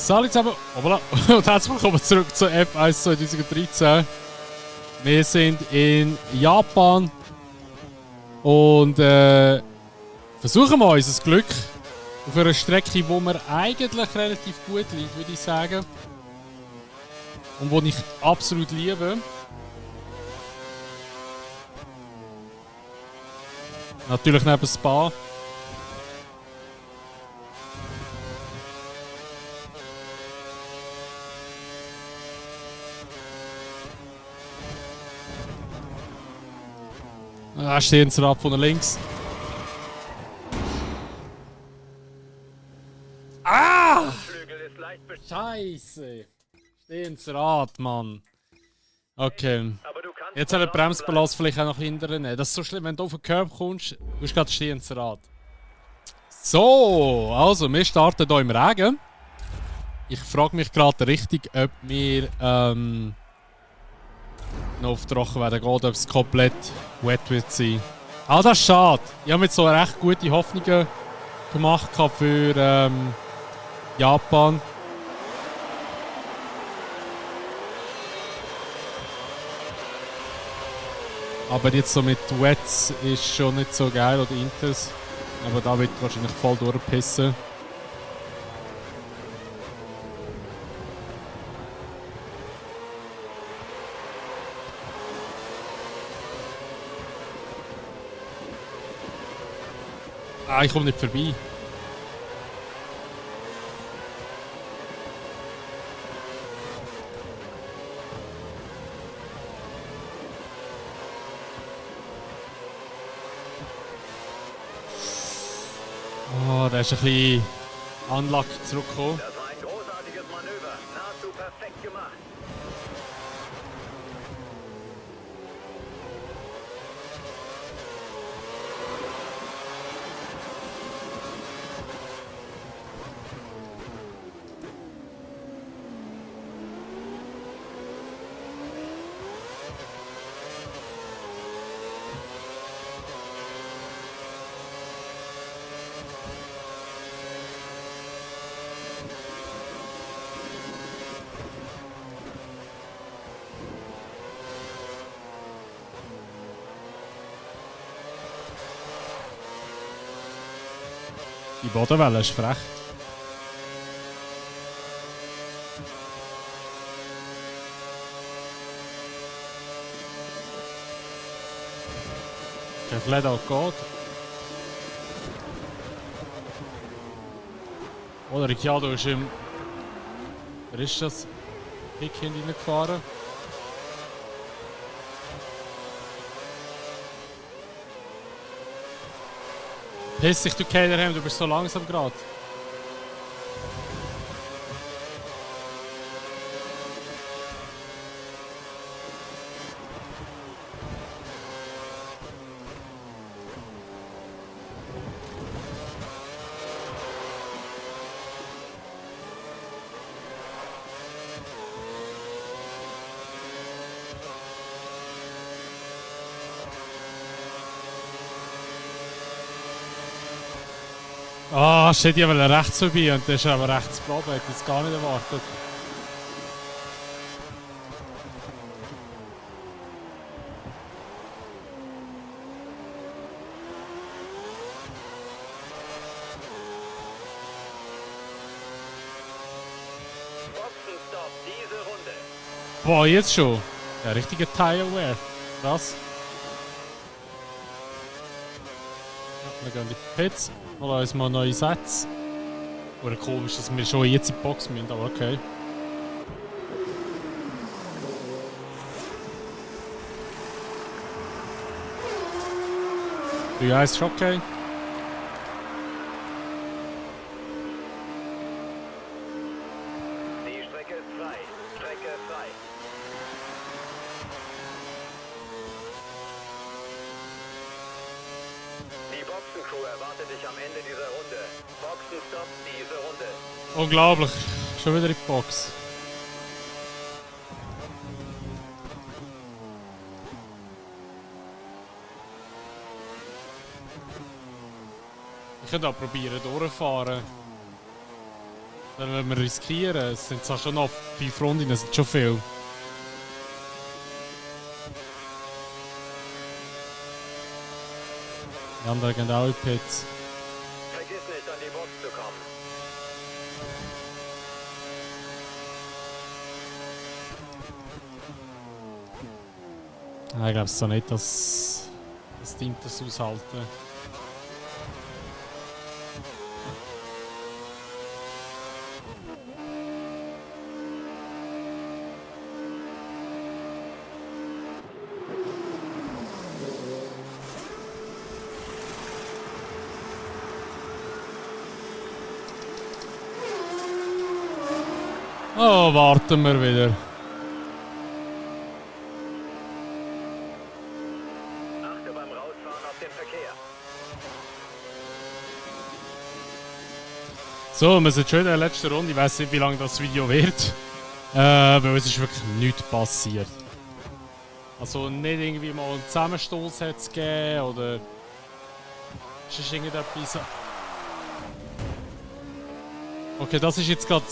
Salut zusammen, und herzlich willkommen zurück zu F1 2013. Wir sind in Japan und versuchen mal unser Glück auf einer Strecke, wo mir eigentlich relativ gut liegt, würde ich sagen. Und die ich absolut liebe. Natürlich neben Spa. Da steht ein Rad von links. Ah! Scheiße! Stehen's Rad, Mann. Okay. Jetzt hat der Bremsbalance vielleicht auch noch hindern. Das ist so schlimm, wenn du auf den Curb kommst, du hast gerade stehendes Rad. So, also wir starten hier im Regen. Ich frage mich gerade richtig, ob wir noch auf trocken werden gehen, ob es komplett wet wird sein. Ah, das ist schade. Ich habe mir jetzt so recht gute Hoffnungen gemacht für Japan. Aber jetzt so mit Wets ist schon nicht so geil, oder Inters. Aber da wird wahrscheinlich voll durchpissen. Ah, ich komme nicht vorbei. Oh, da ist ein bisschen Anlage zurückgekommen. Das war ein großartiges Manöver. Nahezu perfekt gemacht. Die Bodenwelle ist frech. Der Fledo geht. Oder Ricciardo ist im... Wer ist das? Pick hineingefahren. Piss dich, du Caterham, du bist so langsam gerade. Ah, shit, ich wollte rechts vorbei und der ist aber rechts geblieben. Hätte ich es gar nicht erwartet. Boxenstopp, diese Runde. Boah, jetzt schon. Der richtige Tire Wear. Krass. Ja, wir gehen in die Pits. Holen uns mal neue Sätze. Oder komisch, dass wir schon jetzt in die Box müssen, aber okay. Ja, ist schon okay. Die Strecke ist frei. Strecke frei. Die Boxencrew erwartet dich am Ende dieser Runde. Boxenstopp, diese Runde. Unglaublich. Schon wieder in die Box. Ich könnte auch probieren durchfahren. Dann wollen wir riskieren. Es sind zwar schon noch 5 Runden, das sind schon viel. Die anderen gehen auch in die Pits. Vergiss nicht, an die Box zu kommen. Ich glaube so nicht, dass das Team das aushalten. Oh, warten wir wieder. Achte beim Rausfahren auf den Verkehr. So, wir sind schon in der letzten Runde. Ich weiß nicht, wie lange das Video wird. Weil es ist wirklich nichts passiert. Also nicht irgendwie mal einen Zusammenstoß hat es gegeben oder ist es irgendetwas. Okay, das ist jetzt gerade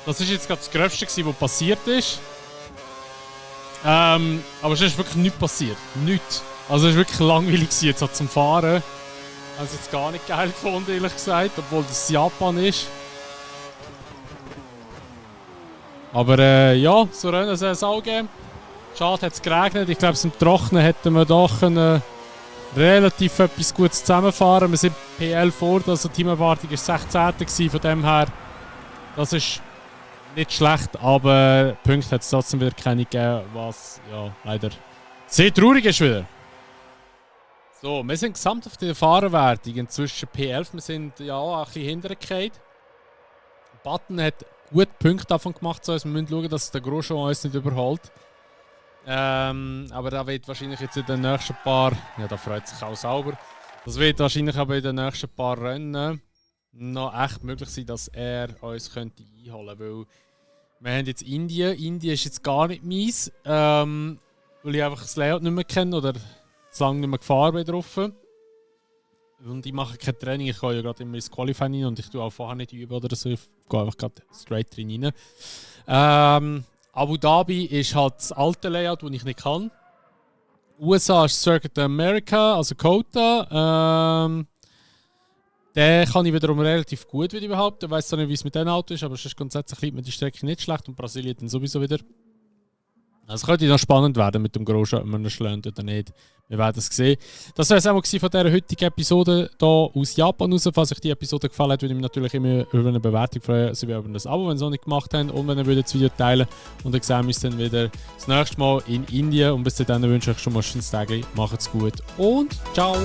das Gröbste gewesen, was passiert ist. Aber es ist wirklich nichts passiert. Nichts. Also es war wirklich langweilig jetzt auch zum Fahren. Ich habe es jetzt gar nicht geil gefunden, ehrlich gesagt, obwohl das Japan ist. Aber ja, so Rennen soll es auch geben. Schade, hat es geregnet. Ich glaube, im Trocknen hätten wir doch relativ etwas Gutes zusammenfahren. Wir sind PL vor, also die Teamerwartung war 16. gewesen, von dem her. Das ist nicht schlecht, aber Punkte hat es trotzdem wieder keine gegeben, was ja leider sehr traurig ist wieder. So, wir sind gesamt auf der Fahrerwertung inzwischen P11. Wir sind ja auch ein bisschen hintergefallen. Button hat gute Punkte davon gemacht, so also wir müssen schauen, dass der Grosjean uns nicht überholt. Aber da wird wahrscheinlich jetzt in den nächsten paar, ja, da freut sich auch sauber. Das wird wahrscheinlich aber in den nächsten paar Rennen noch echt möglich sein, dass er uns könnte einholen könnte. Weil wir haben jetzt Indien. Indien ist jetzt gar nicht meins, weil ich einfach das Layout nicht mehr kenne oder zu lange nicht mehr gefahren bin drauf. Und ich mache kein Training, ich gehe ja gerade immer ins Qualifying rein und ich tue auch vorher nicht üben oder so, ich gehe einfach gerade straight drin rein. Abu Dhabi ist halt das alte Layout, das ich nicht kann. USA ist Circuit America, also Kota. Den kann ich wiederum relativ gut, würde ich behaupten. Ich weiß nicht, wie es mit dem Auto ist, aber es ist grundsätzlich liegt mir die Strecke nicht schlecht und Brasilien dann sowieso wieder. Also könnte noch spannend werden mit dem Grosjean, ob man ihn schlägt oder nicht. Wir werden es sehen. Das war es auch von dieser heutigen Episode hier aus Japan raus. Falls euch die Episode gefallen hat, würde ich mich natürlich immer über eine Bewertung freuen, sowie über ein Abo, wenn ihr es noch nicht gemacht habt. Und wenn ihr das Video teilen würdet. Und dann sehen wir uns dann wieder das nächste Mal in Indien. Und bis dahin wünsche ich euch schon mal ein schönes Tag. Macht's gut und ciao!